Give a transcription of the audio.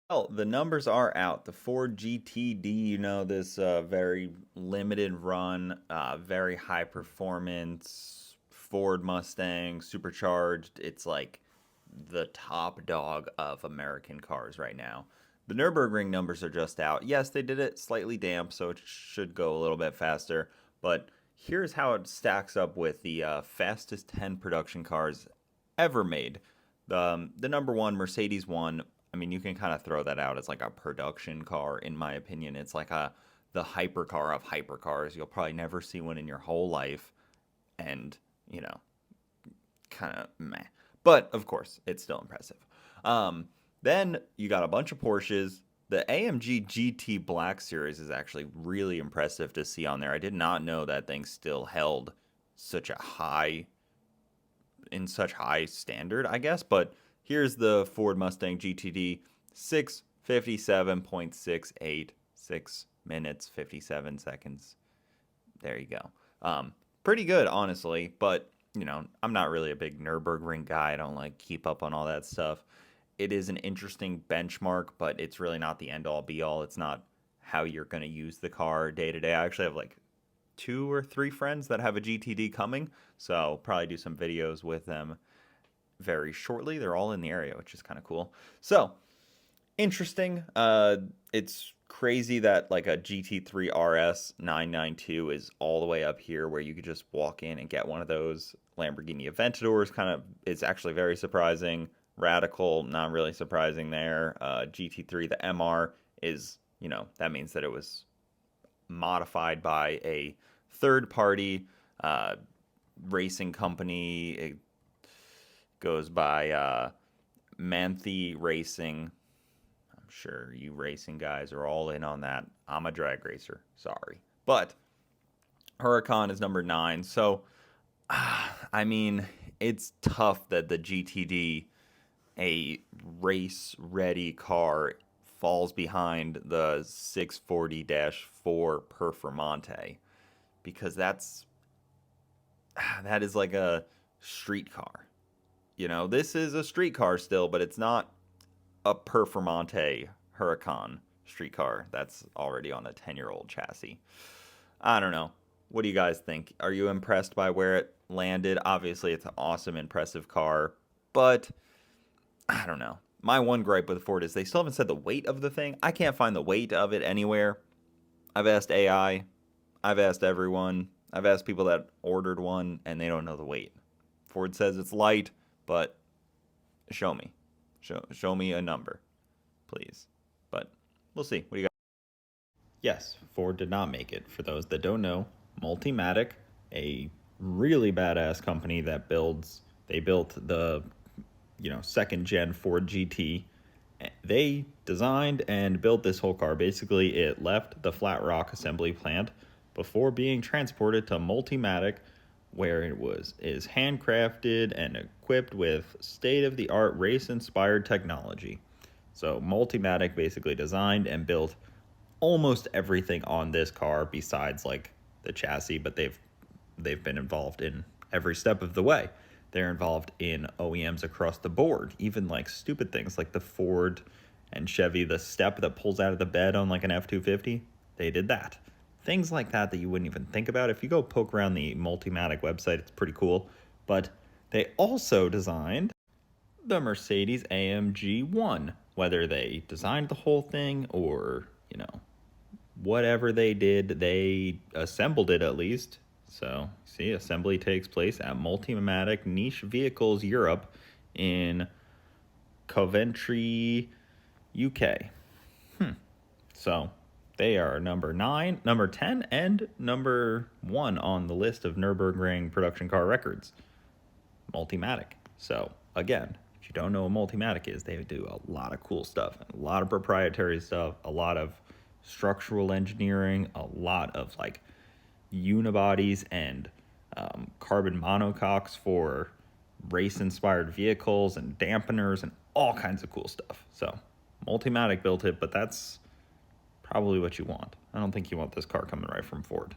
Well, the numbers are out. The Ford GTD, this very limited run, very high performance Ford Mustang, supercharged. It's like the top dog of American cars right now. The Nürburgring numbers are just out. Yes, they did it slightly damp, so it should go a little bit faster. But here's how it stacks up with the fastest 10 production cars ever made. The number one, Mercedes one. I mean, you can kind of throw that out as like a production car, in my opinion. It's like the hypercar of hypercars. You'll probably never see one in your whole life, and kind of meh. But of course, it's still impressive. Then you got a bunch of Porsches. The AMG GT Black Series is actually really impressive to see on there. I did not know that thing still held such a high in such high standard, I guess. But here's the Ford Mustang GTD, 6:57.68, 6 minutes 57 seconds. There you go. Pretty good, honestly. But I'm not really a big Nürburgring guy. I don't like keep up on all that stuff. It is an interesting benchmark, but it's really not the end all be all. It's not how you're going to use the car day to day. I actually have like 2 or 3 friends that have a GTD coming, so I'll probably do some videos with them very shortly. They're all in the area, which is kind of cool. So interesting. It's crazy that like a GT3 RS 992 is all the way up here, where you could just walk in and get one of those. Lamborghini Aventadors it's actually very surprising. Radical, not really surprising there. GT3, the MR is, that means that it was modified by a third party racing company. It goes by Manthe Racing. I'm sure you racing guys are all in on that. I'm a drag racer, sorry. But Huracan is number 9. So, I mean, it's tough that the GTD, a race-ready car, falls behind the 640-4 Performante, because that is like a street car. This is a street car still, but it's not a Performante Huracan street car that's already on a 10-year-old chassis. I don't know. What do you guys think? Are you impressed by where it landed? Obviously, it's an awesome, impressive car, but I don't know. My one gripe with Ford is they still haven't said the weight of the thing. I can't find the weight of it anywhere. I've asked AI. I've asked everyone. I've asked people that ordered one, and they don't know the weight. Ford says it's light, but show me. Show me a number, please. But we'll see. What do you got? Yes, Ford did not make it. For those that don't know, Multimatic, a really badass company that built the second gen Ford GT. They designed and built this whole car. Basically, it left the Flat Rock assembly plant before being transported to Multimatic, where it is handcrafted and equipped with state-of-the-art race-inspired technology. So Multimatic basically designed and built almost everything on this car besides like the chassis, but they've been involved in every step of the way. They're involved in OEMs across the board, even like stupid things like the Ford and Chevy, the step that pulls out of the bed on like an F-250. They did that. Things like that you wouldn't even think about. If you go poke around the Multimatic website, it's pretty cool. But they also designed the Mercedes AMG 1. Whether they designed the whole thing or, whatever they did, they assembled it at least. So, see, assembly takes place at Multimatic Niche Vehicles Europe in Coventry, UK. So, they are number 9, number 10, and number 1 on the list of Nürburgring production car records. Multimatic. So, again, if you don't know what Multimatic is, they do a lot of cool stuff, a lot of proprietary stuff, a lot of structural engineering, a lot of like unibodies and carbon monocoques for race-inspired vehicles and dampeners and all kinds of cool stuff. So Multimatic built it, but that's probably what you want. I don't think you want this car coming right from Ford.